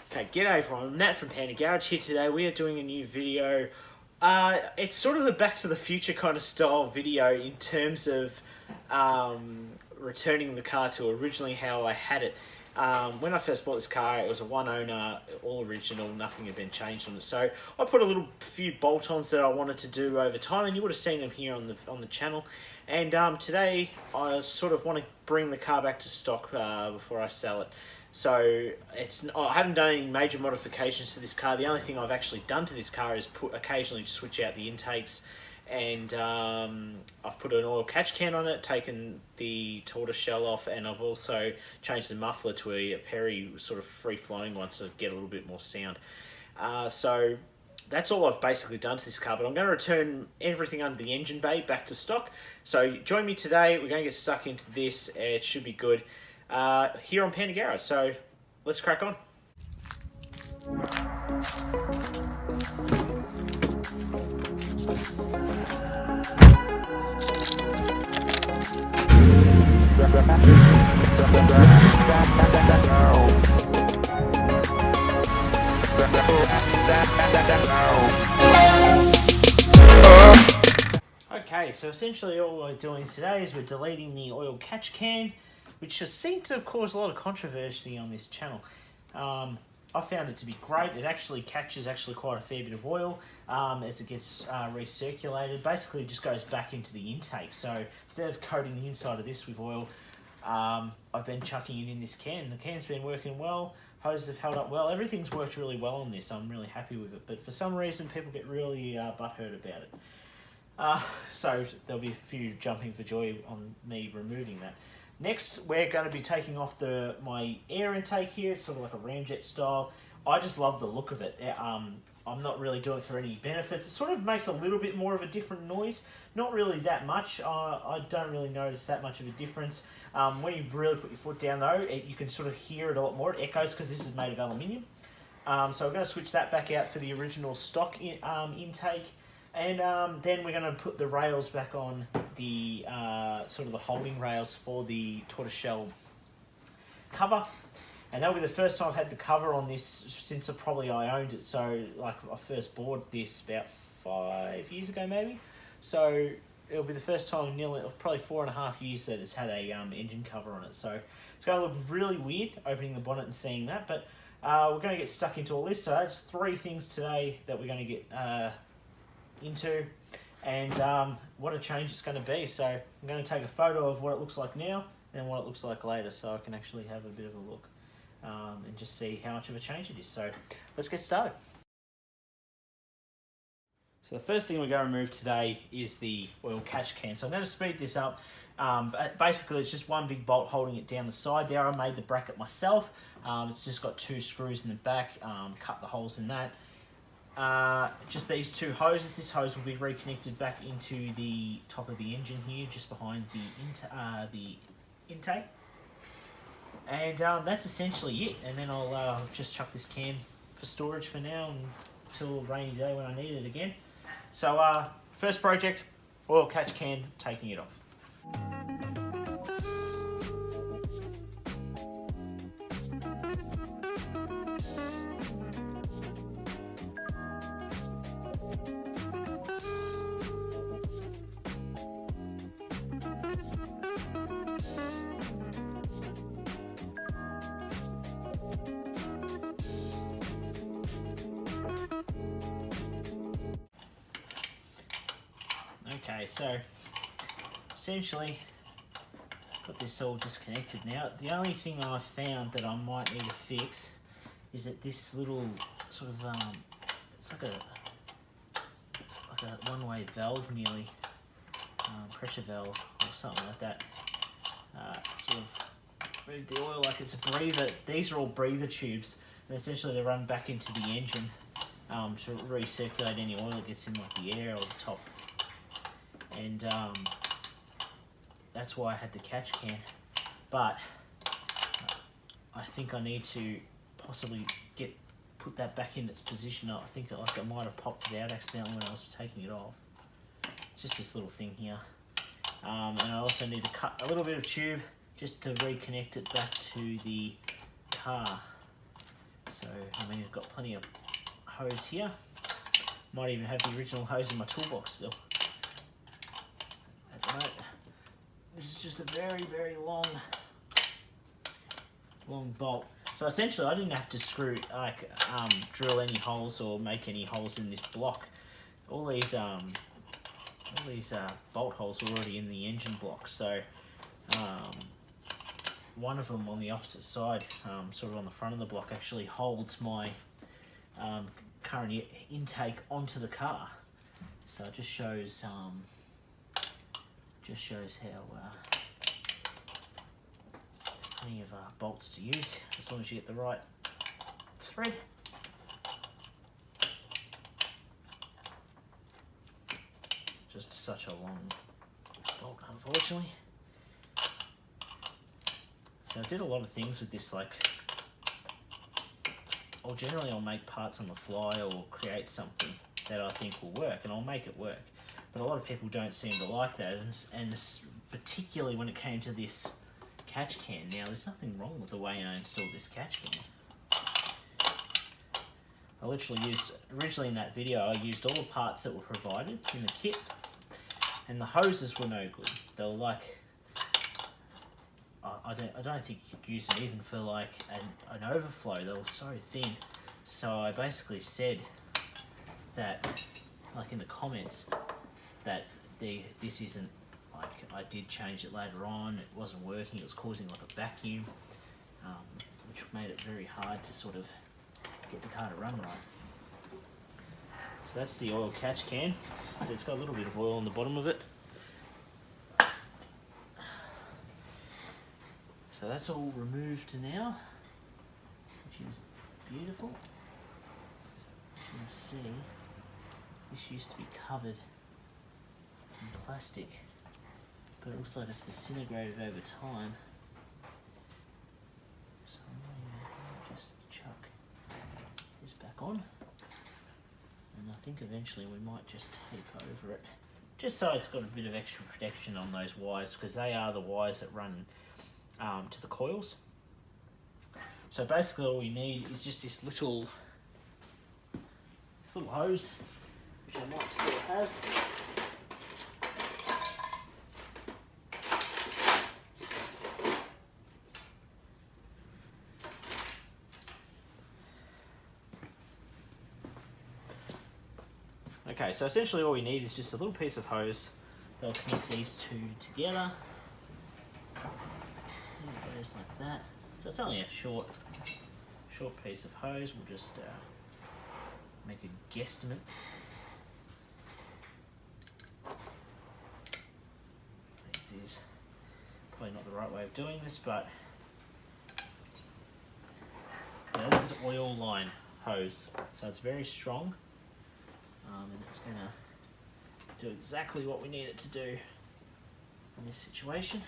Okay, g'day everyone, I'm Matt from Panda Garage here today. We are doing a new video. It's sort of a Back to the Future kind of style video in terms of returning the car to originally how I had it. When I first bought this car, it was a one owner, all original, nothing had been changed on it. So I put a few bolt-ons that I wanted to do over time, and you would have seen them here on the channel. And today I sort of want to bring the car back to stock before I sell it. So I haven't done any major modifications to this car. The only thing I've actually done to this car is occasionally switch out the intakes, and I've put an oil catch can on it, taken the tortoise shell off, and I've also changed the muffler to a Perry sort of free-flowing one to get a little bit more sound. So that's all I've basically done to this car, but I'm going to return everything under the engine bay back to stock. So join me today. We're going to get stuck into this. It should be good. Here on Panda Garage, so let's crack on. Okay, so essentially all we're doing today is we're deleting the oil catch can, which has seemed to cause a lot of controversy on this channel. I found it to be great. It actually catches quite a fair bit of oil as it gets recirculated. Basically, it just goes back into the intake. So instead of coating the inside of this with oil, I've been chucking it in this can. The can's been working well. Hoses have held up well. Everything's worked really well on this. I'm really happy with it. But for some reason, people get really butthurt about it. So there'll be a few jumping for joy on me removing that. Next, we're going to be taking off my air intake here. It's sort of like a ramjet style. I just love the look of it. I'm not really doing it for any benefits. It sort of makes a little bit more of a different noise. Not really that much. I don't really notice that much of a difference. When you really put your foot down though, you can sort of hear it a lot more. It echoes because this is made of aluminium. So we're going to switch that back out for the original stock intake. And then we're going to put the rails back on the sort of the holding rails for the tortoiseshell cover. And that'll be the first time I've had the cover on this since I owned it. So like I first bought this about 5 years ago maybe. So it'll be the first time probably 4.5 years that it's had a engine cover on it. So it's going to look really weird opening the bonnet and seeing that. But we're going to get stuck into all this. So that's 3 things today that we're going to get into, and what a change it's going to be. So I'm going to take a photo of what it looks like now and what it looks like later, so I can actually have a bit of a look and just see how much of a change it is. So let's get started. So the first thing we're going to remove today is the oil catch can. So I'm going to speed this up. Basically it's just one big bolt holding it down the side there. I made the bracket myself. It's just got 2 screws in the back, cut the holes in that. Just these 2 hoses. This hose will be reconnected back into the top of the engine here, just behind the intake. And that's essentially it. And then I'll just chuck this can for storage for now until a rainy day when I need it again. So first project, oil catch can, taking it off. Okay, so essentially got this all disconnected now. The only thing I've found that I might need to fix is that this little sort of it's like a one-way valve nearly, pressure valve or something like that. Sort of move the oil like it's a breather. These are all breather tubes, and essentially they run back into the engine to recirculate any oil that gets in like the air or the top. And that's why I had the catch can, but I think I need to possibly put that back in its position. I think it might have popped it out accidentally when I was taking it off. It's just this little thing here, and I also need to cut a little bit of tube just to reconnect it back to the car. So, I mean, I've got plenty of hose here. Might even have the original hose in my toolbox still. At the moment, this is just a very, very long bolt. So essentially, I didn't have to drill any holes or make any holes in this block. All these bolt holes are already in the engine block. So one of them on the opposite side, sort of on the front of the block, actually holds my current intake onto the car. So it just shows how plenty of bolts to use as long as you get the right thread. Just such a long bolt, unfortunately. So I did a lot of things with this, like, generally I'll make parts on the fly or create something that I think will work, and I'll make it work. But a lot of people don't seem to like that, and particularly when it came to this catch can. Now, there's nothing wrong with the way I installed this catch can. I literally used, originally in that video, I used all the parts that were provided in the kit, and the hoses were no good. They were like, I don't think you could use them even for like an overflow. They were so thin. So I basically said that, like in the comments, that this isn't, like, I did change it later on, it wasn't working, it was causing like a vacuum, which made it very hard to sort of get the car to run right. So that's the oil catch can. So it's got a little bit of oil on the bottom of it. So that's all removed now, which is beautiful. As you can see, this used to be covered in plastic, but it looks like it's disintegrated over time. So I'm going to just chuck this back on, and I think eventually we might just tape over it, just so it's got a bit of extra protection on those wires, because they are the wires that run to the coils. So basically all we need is just this little hose, which I might still have. Okay, so essentially all we need is just a little piece of hose that'll connect these two together. It goes like that. So it's only a short piece of hose. We'll just make a guesstimate. This is probably not the right way of doing this, but yeah, this is oil line hose, so it's very strong, and it's going to do exactly what we need it to do in this situation.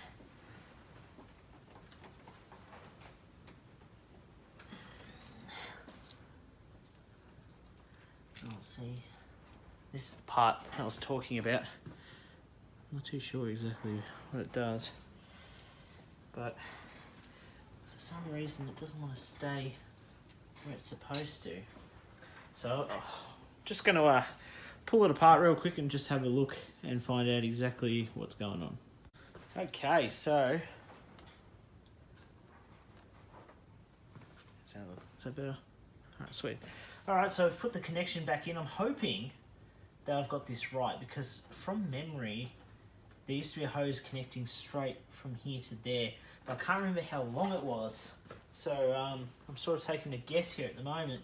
See, this is the part I was talking about. I'm not too sure exactly what it does, but for some reason it doesn't want to stay where it's supposed to. So just going to pull it apart real quick and just have a look and find out exactly what's going on. Okay, so is that better? Alright, sweet. Alright, so I've put the connection back in. I'm hoping that I've got this right, because from memory there used to be a hose connecting straight from here to there, but I can't remember how long it was. So I'm sort of taking a guess here at the moment,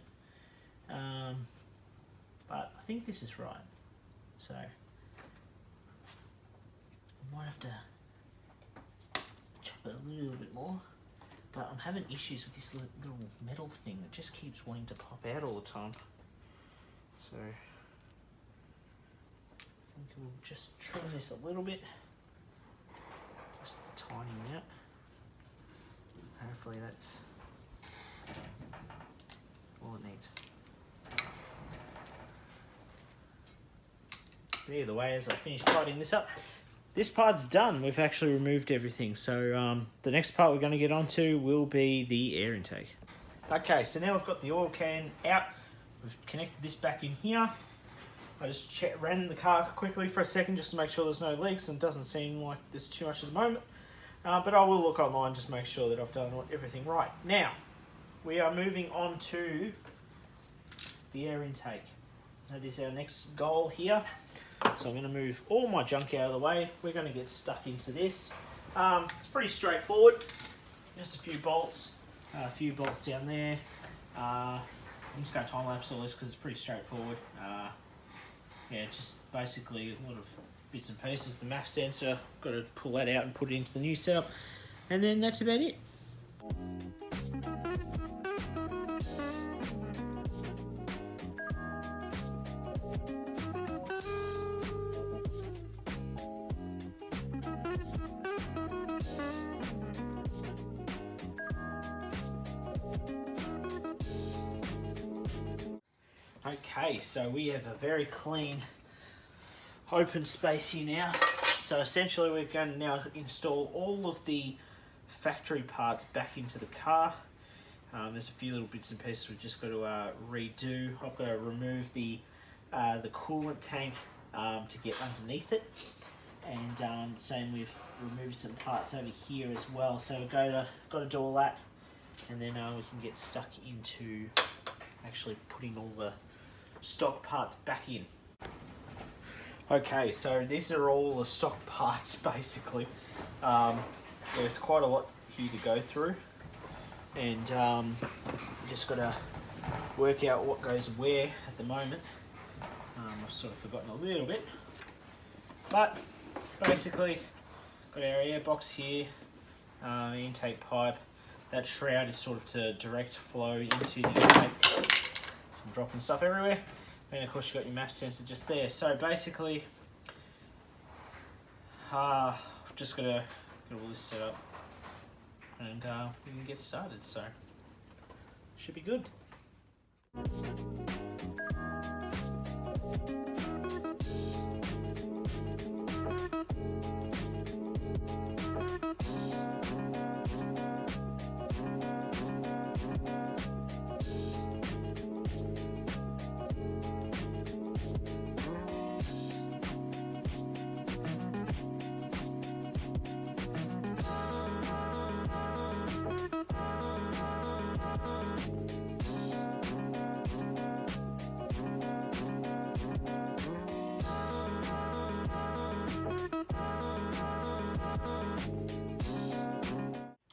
but I think this is right. So I might have to chop it a little bit more. But I'm having issues with this little metal thing that just keeps wanting to pop out all the time. So I think we'll just trim this a little bit, just a tiny amount. Hopefully that's all it needs. But either way, as I finish tidying this up, this part's done. We've actually removed everything. So the next part we're going to get onto will be the air intake. Okay, so now we've got the oil can out. We've connected this back in here. I just ran the car quickly for a second just to make sure there's no leaks, and it doesn't seem like there's too much at the moment. But I will look online, just make sure that I've done everything right. Now, we are moving on to the air intake. That is our next goal here. So I'm going to move all my junk out of the way. We're going to get stuck into this. It's pretty straightforward. Just a few bolts down there. I'm just going to time lapse all this because it's pretty straightforward. Yeah, just basically a lot of bits and pieces. The MAF sensor, got to pull that out and put it into the new setup, and then that's about it. Okay, so we have a very clean open space here now. So essentially we're going to now install all of the factory parts back into the car. There's a few little bits and pieces we've just got to redo. I've got to remove the coolant tank to get underneath it, and same we've removed some parts over here as well. So we've got to do all that, and then we can get stuck into actually putting all the stock parts back in. Okay, so these are all the stock parts basically. There's quite a lot here to go through, and just got to work out what goes where at the moment. I've sort of forgotten a little bit, but basically got our air box here, intake pipe. That shroud is sort of to direct flow into the intake. I'm dropping stuff everywhere, and of course you've got your MAF sensor just there. So basically, just got to get all this set up, and we can get started. So should be good.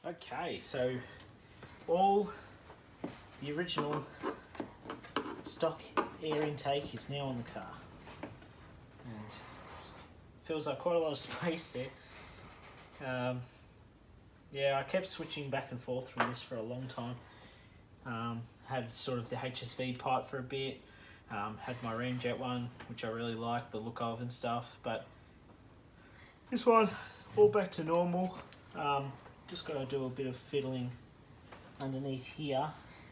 Okay, so all the original stock air intake is now on the car, and feels like quite a lot of space there. Yeah, I kept switching back and forth from this for a long time. Had sort of the HSV pipe for a bit, had my ramjet one, which I really liked the look of and stuff, but this one, all back to normal. Just got to do a bit of fiddling underneath here,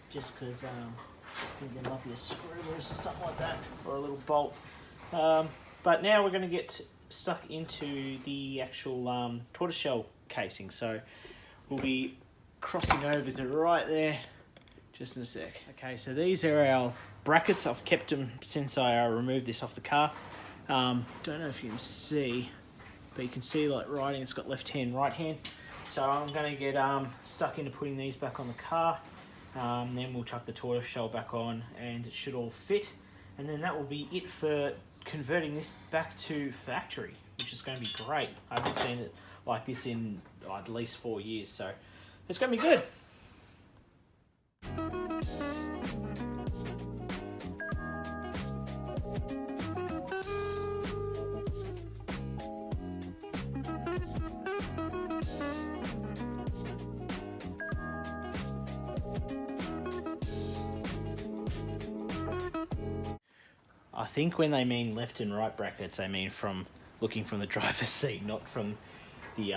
just because I think there might be a screw loose or something like that, or a little bolt. But now we're going to get stuck into the actual tortoiseshell casing, so we'll be crossing over to right there just in a sec. Okay, so these are our brackets. I've kept them since I removed this off the car. Don't know if you can see, but you can see like writing, it's got left hand, right hand. So I'm going to get stuck into putting these back on the car, then we'll chuck the tortoiseshell back on, and it should all fit, and then that will be it for converting this back to factory, which is going to be great. I haven't seen it like this in at least 4 years, so it's going to be good. I think when they mean left and right brackets, they mean from looking from the driver's seat, not from the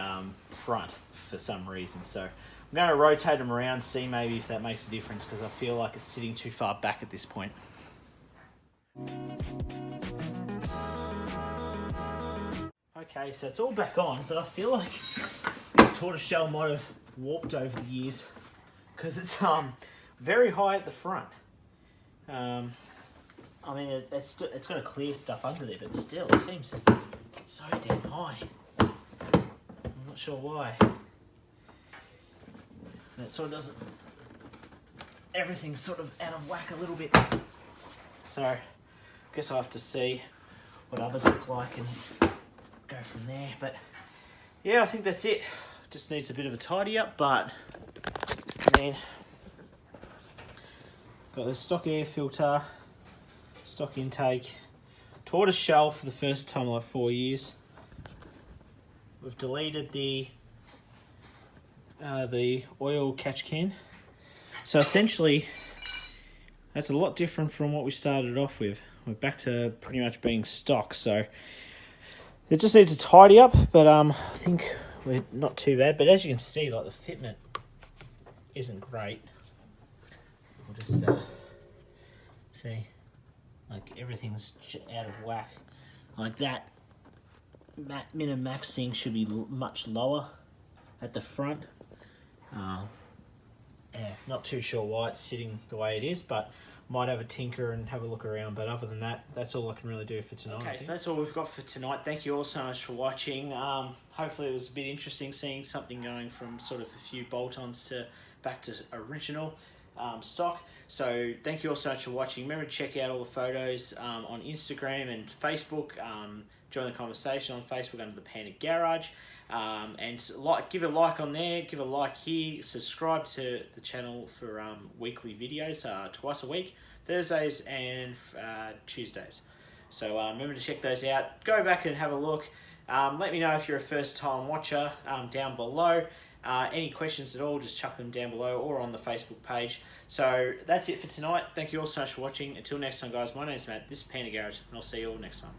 front for some reason. So I'm going to rotate them around, see maybe if that makes a difference, because I feel like it's sitting too far back at this point. Okay, so it's all back on, but I feel like this tortoiseshell might have warped over the years, because it's very high at the front. I mean, it's got a clear stuff under there, but still, it seems so damn high. I'm not sure why. And it sort of doesn't... Everything's sort of out of whack a little bit. So, I guess I'll have to see what others look like and go from there. But, yeah, I think that's it. Just needs a bit of a tidy up, but, I mean... Got the stock air filter, stock intake, tortoise shell for the first time in like 4 years. We've deleted the oil catch can. So essentially, that's a lot different from what we started off with. We're back to pretty much being stock, so it just needs a tidy up, but I think we're not too bad. But as you can see, like the fitment isn't great. We'll just see, like everything's out of whack. Like that min and max thing should be much lower at the front. Yeah, not too sure why it's sitting the way it is, but might have a tinker and have a look around. But other than that, that's all I can really do for tonight. Okay, so that's all we've got for tonight. Thank you all so much for watching. Hopefully it was a bit interesting seeing something going from sort of a few bolt-ons to back to original stock. So thank you all so much for watching. Remember to check out all the photos on Instagram and Facebook. Join the conversation on Facebook under the Panda Garage. And give a like on there, give a like here, subscribe to the channel for weekly videos, twice a week, Thursdays and Tuesdays. So remember to check those out. Go back and have a look. Let me know if you're a first time watcher down below. Any questions at all, just chuck them down below or on the Facebook page. So that's it for tonight. Thank you all so much for watching. Until next time, guys, my name's Matt, this is Panda Garage, and I'll see you all next time.